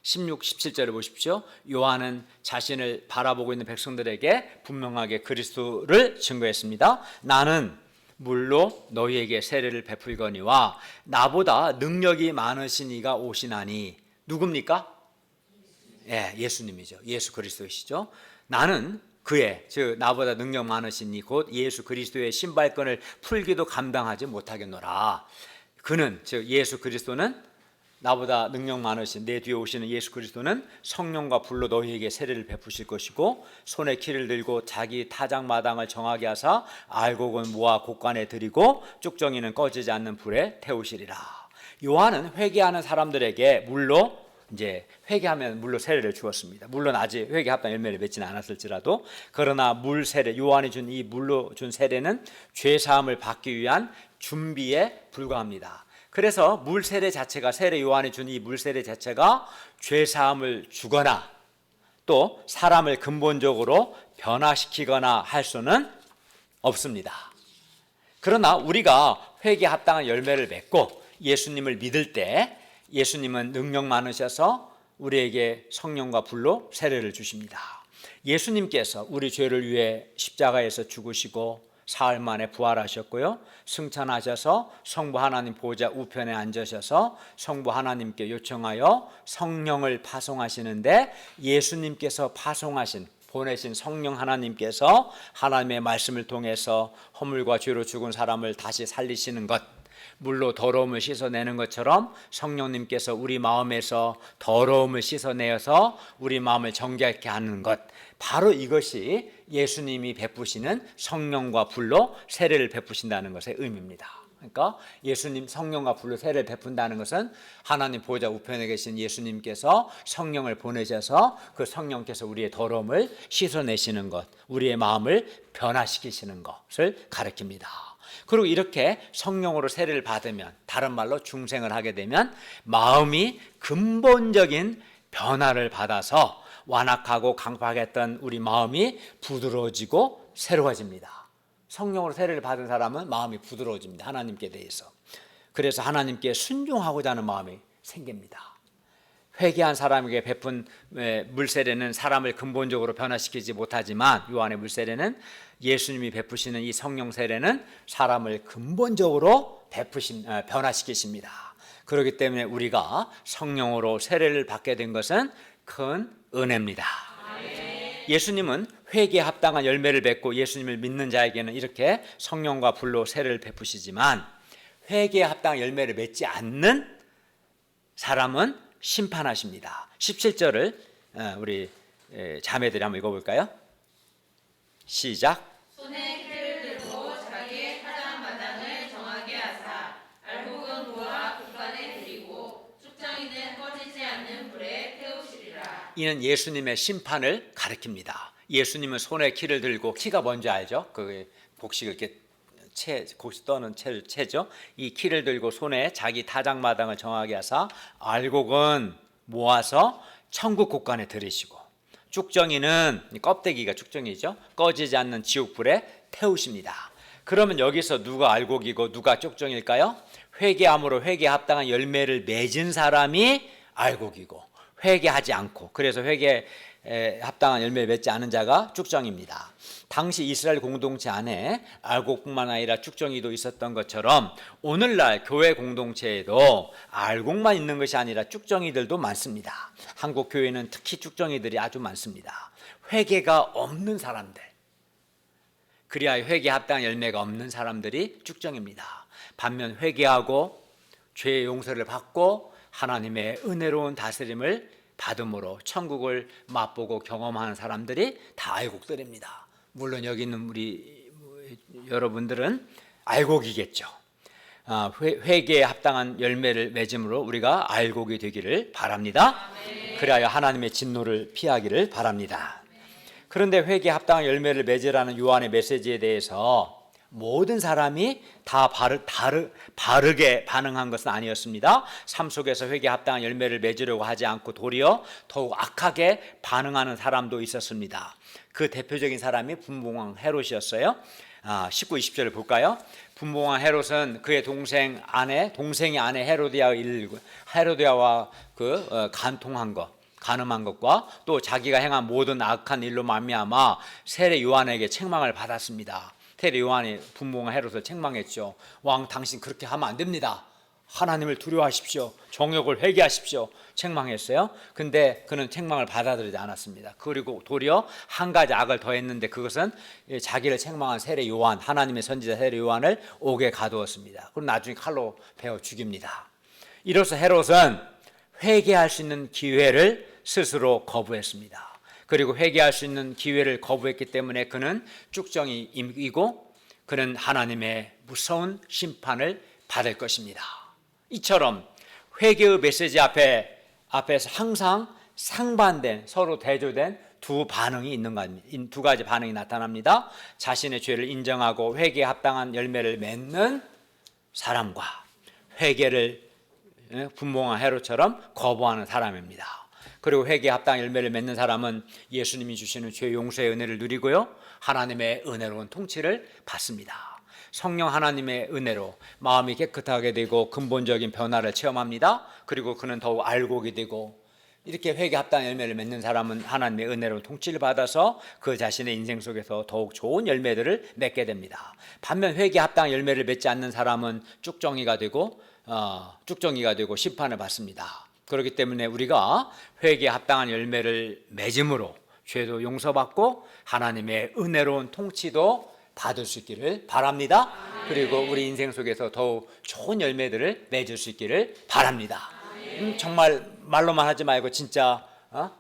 16, 17절을 보십시오. 요한은 자신을 바라보고 있는 백성들에게 분명하게 그리스도를 증거했습니다. 나는 물로 너희에게 세례를 베풀거니와 나보다 능력이 많으신 이가 오시나니. 누굽니까? 예수님이죠. 예수 그리스도이시죠. 나는 그의, 즉 나보다 능력 많으신 이 곧 예수 그리스도의 신발끈을 풀기도 감당하지 못하겠노라. 그는, 즉 예수 그리스도는, 나보다 능력 많으신 내 뒤에 오시는 예수 그리스도는 성령과 불로 너희에게 세례를 베푸실 것이고 손에 키를 들고 자기 타작마당을 정하게 하사 알곡은 모아 곳간에 들이고 쭉정이는 꺼지지 않는 불에 태우시리라. 요한은 회개하는 사람들에게 물로, 이제 회개하면 물로 세례를 주었습니다. 물론 아직 회개 합당 열매를 맺지는 않았을지라도, 그러나 물 세례, 요한이 준 이 물로 준 세례는 죄 사함을 받기 위한 준비에 불과합니다. 그래서 물 세례 자체가, 세례 요한이 준 이 물 세례 자체가 죄 사함을 주거나 또 사람을 근본적으로 변화시키거나 할 수는 없습니다. 그러나 우리가 회개에 합당한 열매를 맺고 예수님을 믿을 때 예수님은 능력 많으셔서 우리에게 성령과 불로 세례를 주십니다. 예수님께서 우리 죄를 위해 십자가에서 죽으시고 사흘 만에 부활하셨고요, 승천하셔서 성부 하나님 보좌 우편에 앉으셔서 성부 하나님께 요청하여 성령을 파송하시는데, 예수님께서 보내신 성령 하나님께서 하나님의 말씀을 통해서 허물과 죄로 죽은 사람을 다시 살리시는 것, 물로 더러움을 씻어내는 것처럼 성령님께서 우리 마음에서 더러움을 씻어내어서 우리 마음을 정결케 하는 것, 바로 이것이 예수님이 베푸시는 성령과 불로 세례를 베푸신다는 것의 의미입니다. 그러니까 예수님 성령과 불로 세례를 베푼다는 것은 하나님 보좌 우편에 계신 예수님께서 성령을 보내셔서 그 성령께서 우리의 더러움을 씻어내시는 것, 우리의 마음을 변화시키시는 것을 가리킵니다. 그리고 이렇게 성령으로 세례를 받으면, 다른 말로 중생을 하게 되면 마음이 근본적인 변화를 받아서 완악하고 강팍했던 우리 마음이 부드러워지고 새로워집니다. 성령으로 세례를 받은 사람은 마음이 부드러워집니다. 하나님께 대해서. 그래서 하나님께 순종하고자 하는 마음이 생깁니다. 회개한 사람에게 베푼 물세례는 사람을 근본적으로 변화시키지 못하지만, 요한의 물세례는, 예수님이 베푸시는 이 성령 세례는 사람을 근본적으로 변화시키십니다. 그렇기 때문에 우리가 성령으로 세례를 받게 된 것은 큰 은혜입니다. 예수님은 회개에 합당한 열매를 맺고 예수님을 믿는 자에게는 이렇게 성령과 불로 세례를 베푸시지만, 회개에 합당한 열매를 맺지 않는 사람은 심판하십니다. 17절을 우리 자매들이 한번 읽어볼까요? 시작. 손에 키를 들고 자기의 타작마당을 정하게 하사 알곡은 모아 곳간에 들이고 쭉정이는 꺼지지 않는 불에 태우시리라. 이는 예수님의 심판을 가리킵니다. 예수님은 손에 키를 들고, 키가 뭔지 알죠? 그 복식을 이렇게 곡식 떠는 채죠. 이 키를 들고 손에 자기 타작마당을 정하게 하사 알곡은 모아서 천국 곳간에 들이시고 쭉정이는 껍데기가 쭉정이죠. 꺼지지 않는 지옥불에 태우십니다. 그러면 여기서 누가 알곡이고 누가 쭉정일까요? 회개함으로 회개에 합당한 열매를 맺은 사람이 알곡이고 회개하지 않고 그래서 회개에 합당한 열매를 맺지 않은 자가 쭉정입니다. 당시 이스라엘 공동체 안에 알곡뿐만 아니라 쭉정이도 있었던 것처럼 오늘날 교회 공동체에도 알곡만 있는 것이 아니라 쭉정이들도 많습니다. 한국 교회는 특히 쭉정이들이 아주 많습니다. 회개가 없는 사람들, 그리하여 회개에 합당한 열매가 없는 사람들이 쭉정입니다. 반면 회개하고 죄의 용서를 받고 하나님의 은혜로운 다스림을 받음으로 천국을 맛보고 경험하는 사람들이 다 알곡들입니다. 물론 여기 있는 우리 여러분들은 알곡이겠죠. 회개에 합당한 열매를 맺음으로 우리가 알곡이 되기를 바랍니다. 그리하여 하나님의 진노를 피하기를 바랍니다. 그런데 회개에 합당한 열매를 맺으라는 요한의 메시지에 대해서 모든 사람이 다 바르게 반응한 것은 아니었습니다. 삶 속에서 회개에 합당한 열매를 맺으려고 하지 않고 도리어 더욱 악하게 반응하는 사람도 있었습니다. 그 대표적인 사람이 분봉왕 헤롯이었어요. 19, 20절을 볼까요? 분봉왕 헤롯은 그의 동생이 아내 헤로디아와 간음한 것과 또 자기가 행한 모든 악한 일로 말미암아 세례 요한에게 책망을 받았습니다. 세례 요한이 분봉왕 헤롯을 책망했죠. 왕, 당신 그렇게 하면 안 됩니다. 하나님을 두려워하십시오. 정욕을 회개하십시오. 책망했어요. 근데 그는 책망을 받아들이지 않았습니다. 그리고 도리어 한 가지 악을 더했는데 그것은 자기를 책망한 세례 요한, 하나님의 선지자 세례 요한을 옥에 가두었습니다. 그럼 나중에 칼로 베어 죽입니다. 이로써 헤롯은 회개할 수 있는 기회를 스스로 거부했습니다. 그리고 회개할 수 있는 기회를 거부했기 때문에 그는 쭉정이이고 그는 하나님의 무서운 심판을 받을 것입니다. 이처럼 회개의 메시지 앞에서 항상 상반된, 서로 대조된 두 가지 반응이 나타납니다. 자신의 죄를 인정하고 회개에 합당한 열매를 맺는 사람과 회개를 분봉왕 헤롯처럼 거부하는 사람입니다. 그리고 회개에 합당한 열매를 맺는 사람은 예수님이 주시는 죄 용서의 은혜를 누리고요, 하나님의 은혜로운 통치를 받습니다. 성령 하나님의 은혜로 마음이 깨끗하게 되고 근본적인 변화를 체험합니다. 그리고 그는 더욱 알곡이 되고, 이렇게 회개에 합당한 열매를 맺는 사람은 하나님의 은혜로운 통치를 받아서 그 자신의 인생 속에서 더욱 좋은 열매들을 맺게 됩니다. 반면 회개에 합당한 열매를 맺지 않는 사람은 쭉정이가 되고 심판을 받습니다. 그렇기 때문에 우리가 회개에 합당한 열매를 맺음으로 죄도 용서받고 하나님의 은혜로운 통치도 받을 수 있기를 바랍니다. 그리고 우리 인생 속에서 더욱 좋은 열매들을 맺을 수 있기를 바랍니다. 정말 말로만 하지 말고 진짜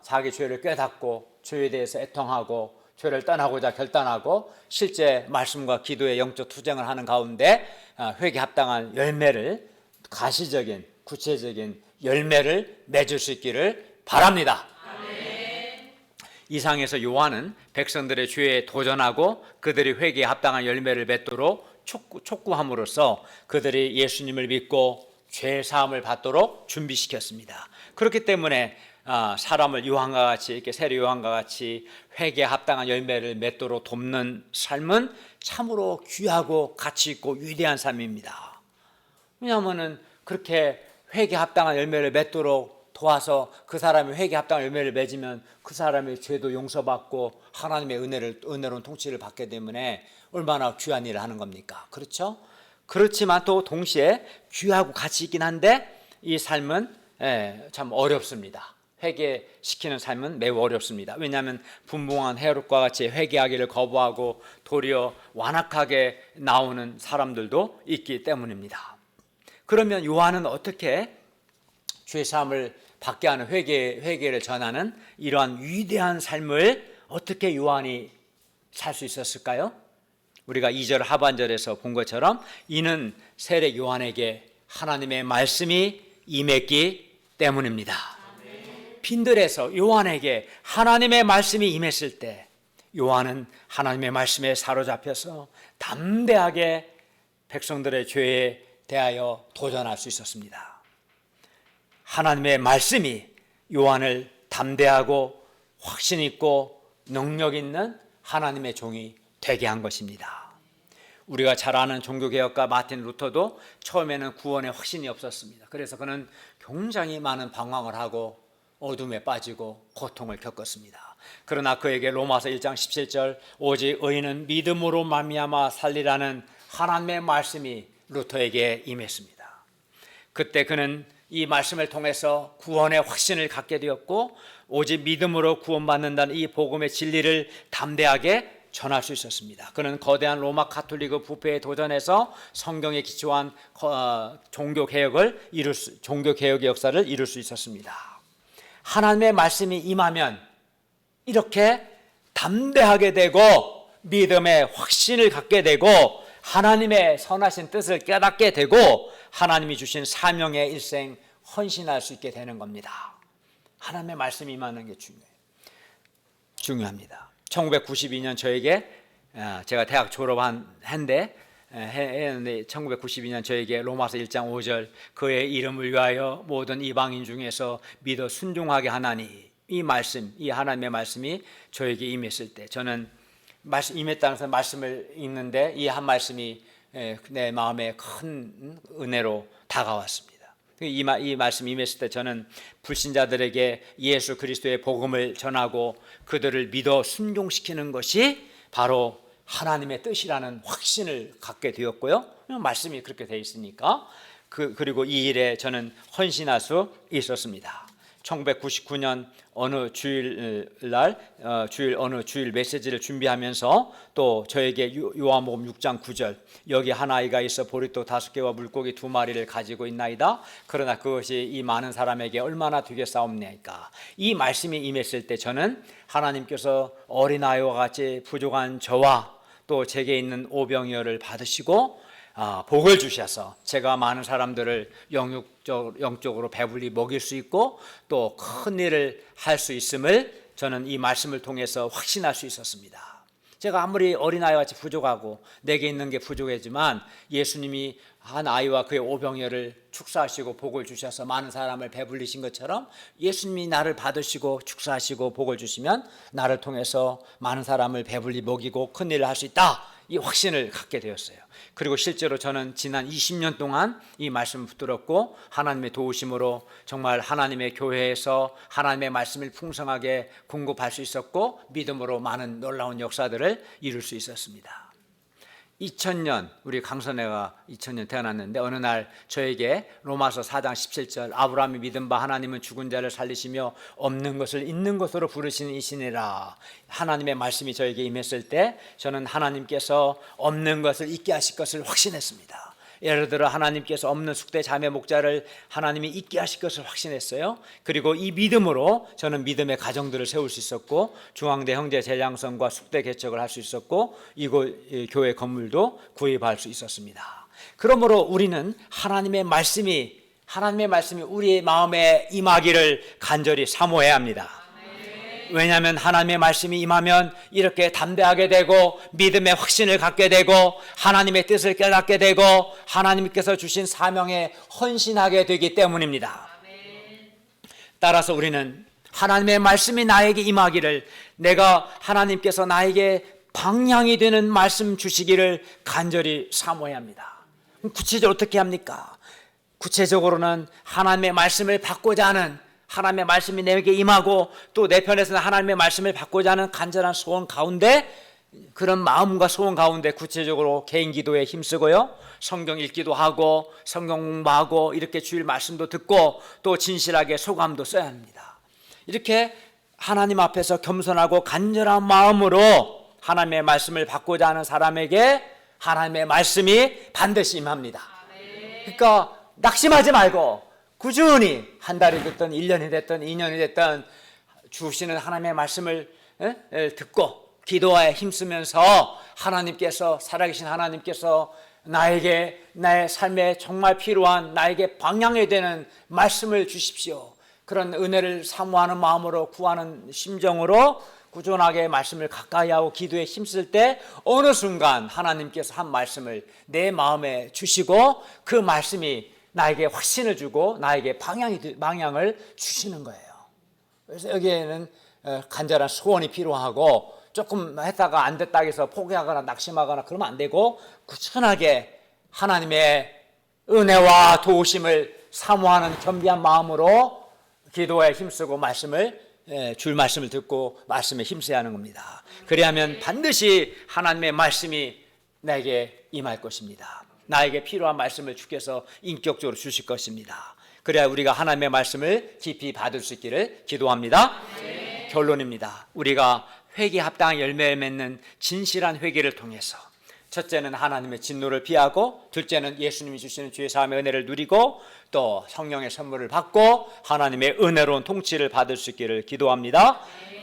자기 죄를 깨닫고 죄에 대해서 애통하고 죄를 떠나고자 결단하고 실제 말씀과 기도의 영적 투쟁을 하는 가운데 회개에 합당한 열매를, 가시적인 구체적인 열매를 맺을 수 있기를 바랍니다. 이상에서 요한은 백성들의 죄에 도전하고 그들이 회개에 합당한 열매를 맺도록 촉구함으로써 그들이 예수님을 믿고 죄 사함을 받도록 준비시켰습니다. 그렇기 때문에 사람을 요한과 같이, 이렇게 세례 요한과 같이 회개에 합당한 열매를 맺도록 돕는 삶은 참으로 귀하고 가치 있고 위대한 삶입니다. 왜냐하면 그렇게 회개에 합당한 열매를 맺도록 도와서 그 사람이 회개에 합당한 열매를 맺으면 그 사람의 죄도 용서받고 하나님의 은혜로운 통치를 받게 때문에 얼마나 귀한 일을 하는 겁니까? 그렇죠? 그렇지만 또 동시에 귀하고 가치 있긴 한데 이 삶은 참 어렵습니다. 회개시키는 삶은 매우 어렵습니다. 왜냐하면 분봉한 헤롯과 같이 회개하기를 거부하고 도리어 완악하게 나오는 사람들도 있기 때문입니다. 그러면 요한은 어떻게 죄사함을 받게 하는 회개를 전하는 이러한 위대한 삶을 어떻게 요한이 살 수 있었을까요? 우리가 2절 하반절에서 본 것처럼 이는 세례 요한에게 하나님의 말씀이 임했기 때문입니다. 빈들에서 요한에게 하나님의 말씀이 임했을 때 요한은 하나님의 말씀에 사로잡혀서 담대하게 백성들의 죄에 대하여 도전할 수 있었습니다. 하나님의 말씀이 요한을 담대하고 확신 있고 능력 있는 하나님의 종이 되게 한 것입니다. 우리가 잘 아는 종교개혁가 마틴 루터도 처음에는 구원에 확신이 없었습니다. 그래서 그는 굉장히 많은 방황을 하고 어둠에 빠지고 고통을 겪었습니다. 그러나 그에게 로마서 1장 17절 오직 의인은 믿음으로 말미암아 살리라는 하나님의 말씀이 루터에게 임했습니다. 그때 그는 이 말씀을 통해서 구원의 확신을 갖게 되었고 오직 믿음으로 구원받는다는 이 복음의 진리를 담대하게 전할 수 있었습니다. 그는 거대한 로마 카톨릭의 부패에 도전해서 성경에 기초한 종교개혁의 역사를 이룰 수 있었습니다. 하나님의 말씀이 임하면 이렇게 담대하게 되고 믿음의 확신을 갖게 되고 하나님의 선하신 뜻을 깨닫게 되고 하나님이 주신 사명에 일생 헌신할 수 있게 되는 겁니다. 하나님의 말씀이 임하는 게 중요합니다. 1992년 저에게 제가 대학 졸업한 해인데 1992년 저에게 로마서 1장 5절 그의 이름을 위하여 모든 이방인 중에서 믿어 순종하게 하나니 이 말씀, 이 하나님의 말씀이 저에게 임했을 때 저는 임했다는 것은 말씀을 읽는데 이 한 말씀이 내 마음에 큰 은혜로 다가왔습니다. 이 말씀이 임했을 때 저는 불신자들에게 예수 그리스도의 복음을 전하고 그들을 믿어 순종시키는 것이 바로 하나님의 뜻이라는 확신을 갖게 되었고요. 말씀이 그렇게 되어 있으니까 그리고 이 일에 저는 헌신할 수 있었습니다. 1999년 어느 주일날 어느 주일 메시지를 준비하면서 또 저에게 요한복음 6장 9절 여기 한 아이가 있어 보리떡 5개와 물고기 2마리를 가지고 있나이다. 그러나 그것이 이 많은 사람에게 얼마나 되겠사옵나이까. 이 말씀이 임했을 때 저는 하나님께서 어린아이와 같이 부족한 저와 또 제게 있는 오병이어를 받으시고 복을 주셔서 제가 많은 사람들을 영적으로 배불리 먹일 수 있고 또 큰 일을 할 수 있음을 저는 이 말씀을 통해서 확신할 수 있었습니다. 제가 아무리 어린아이와 같이 부족하고 내게 있는 게 부족하지만 예수님이 한 아이와 그의 오병이어를 축사하시고 복을 주셔서 많은 사람을 배불리신 것처럼 예수님이 나를 받으시고 축사하시고 복을 주시면 나를 통해서 많은 사람을 배불리 먹이고 큰 일을 할 수 있다. 이 확신을 갖게 되었어요. 그리고 실제로 저는 지난 20년 동안 이 말씀을 붙들었고 하나님의 도우심으로 정말 하나님의 교회에서 하나님의 말씀을 풍성하게 공급할 수 있었고 믿음으로 많은 놀라운 역사들을 이룰 수 있었습니다. 2000년 우리 강선혜가 2000년 태어났는데 어느 날 저에게 로마서 4장 17절 아브라함이 믿은 바 하나님은 죽은 자를 살리시며 없는 것을 있는 것으로 부르시는 이시니라. 하나님의 말씀이 저에게 임했을 때 저는 하나님께서 없는 것을 있게 하실 것을 확신했습니다. 예를 들어 하나님께서 없는 숙대 자매 목자를 하나님이 있게 하실 것을 확신했어요. 그리고 이 믿음으로 저는 믿음의 가정들을 세울 수 있었고 중앙대 형제 재량성과 숙대 개척을 할 수 있었고 이곳 교회 건물도 구입할 수 있었습니다. 그러므로 우리는 하나님의 말씀이 우리의 마음에 임하기를 간절히 사모해야 합니다. 왜냐하면 하나님의 말씀이 임하면 이렇게 담대하게 되고 믿음의 확신을 갖게 되고 하나님의 뜻을 깨닫게 되고 하나님께서 주신 사명에 헌신하게 되기 때문입니다. 따라서 우리는 하나님의 말씀이 나에게 임하기를 내가 하나님께서 나에게 방향이 되는 말씀 주시기를 간절히 사모해야 합니다. 구체적으로 어떻게 합니까? 구체적으로는 하나님의 말씀을 받고자 하는 하나님의 말씀이 내게 임하고 또 내 편에서는 하나님의 말씀을 받고자 하는 간절한 소원 가운데 그런 마음과 소원 가운데 구체적으로 개인 기도에 힘쓰고요. 성경 읽기도 하고 성경 공부하고 이렇게 주일 말씀도 듣고 또 진실하게 소감도 써야 합니다. 이렇게 하나님 앞에서 겸손하고 간절한 마음으로 하나님의 말씀을 받고자 하는 사람에게 하나님의 말씀이 반드시 임합니다. 그러니까 낙심하지 말고 꾸준히 한 달이 됐든 1년이 됐든 2년이 됐든 주시는 하나님의 말씀을 듣고 기도에 힘쓰면서 하나님께서 살아계신 하나님께서 나에게 나의 삶에 정말 필요한 나에게 방향이 되는 말씀을 주십시오. 그런 은혜를 사모하는 마음으로 구하는 심정으로 꾸준하게 말씀을 가까이 하고 기도에 힘쓸 때 어느 순간 하나님께서 한 말씀을 내 마음에 주시고 그 말씀이 나에게 확신을 주고 나에게 방향을 주시는 거예요. 그래서 여기에는 간절한 소원이 필요하고 조금 했다가 안 됐다 해서 포기하거나 낙심하거나 그러면 안 되고 꾸준하게 하나님의 은혜와 도우심을 사모하는 겸비한 마음으로 기도에 힘쓰고 줄 말씀을 듣고 말씀에 힘써야 하는 겁니다. 그리하면 반드시 하나님의 말씀이 나에게 임할 것입니다. 나에게 필요한 말씀을 주께서 인격적으로 주실 것입니다. 그래야 우리가 하나님의 말씀을 깊이 받을 수 있기를 기도합니다. 결론입니다. 우리가 회개에 합당한 열매를 맺는 진실한 회개를 통해서 첫째는 하나님의 진노를 피하고, 둘째는 예수님이 주시는 죄 사함의 은혜를 누리고, 또 성령의 선물을 받고 하나님의 은혜로운 통치를 받을 수 있기를 기도합니다.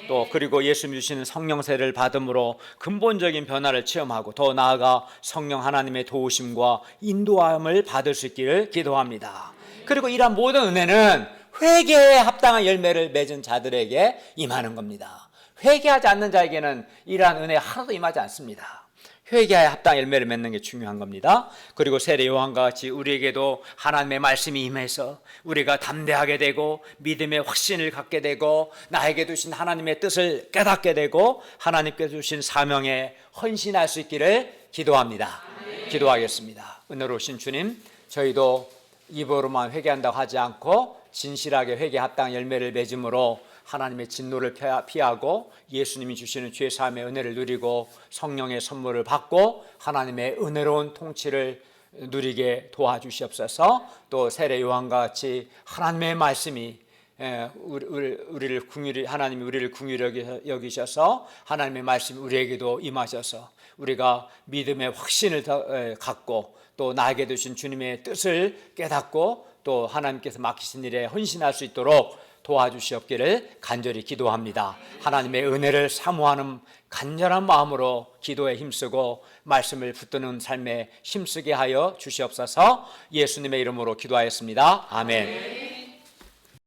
또 그리고 예수님이 주시는 성령세를 받음으로 근본적인 변화를 체험하고 더 나아가 성령 하나님의 도우심과 인도함을 받을 수 있기를 기도합니다. 그리고 이러한 모든 은혜는 회개에 합당한 열매를 맺은 자들에게 임하는 겁니다. 회개하지 않는 자에게는 이러한 은혜 하나도 임하지 않습니다. 회개에 합당한 열매를 맺는 게 중요한 겁니다. 그리고 세례 요한과 같이 우리에게도 하나님의 말씀이 임해서 우리가 담대하게 되고 믿음의 확신을 갖게 되고 나에게 주신 하나님의 뜻을 깨닫게 되고 하나님께 주신 사명에 헌신할 수 있기를 기도합니다. 기도하겠습니다. 은혜로우신 주님, 저희도 입으로만 회개한다고 하지 않고 진실하게 회개에 합당한 열매를 맺음으로 하나님의 진노를 피하고 예수님이 주시는 죄 사함의 은혜를 누리고 성령의 선물을 받고 하나님의 은혜로운 통치를 누리게 도와주시옵소서. 또 세례 요한과 같이 하나님의 말씀이 하나님이 우리를 긍휼히 여기셔서 하나님의 말씀이 우리에게도 임하셔서 우리가 믿음의 확신을 갖고 또 나에게 주신 주님의 뜻을 깨닫고 또 하나님께서 맡기신 일에 헌신할 수 있도록 도와주시옵기를 간절히 기도합니다. 하나님의 은혜를 사모하는 간절한 마음으로 기도에 힘쓰고 말씀을 붙드는 삶에 힘쓰게 하여 주시옵소서. 예수님의 이름으로 기도하였습니다. 아멘.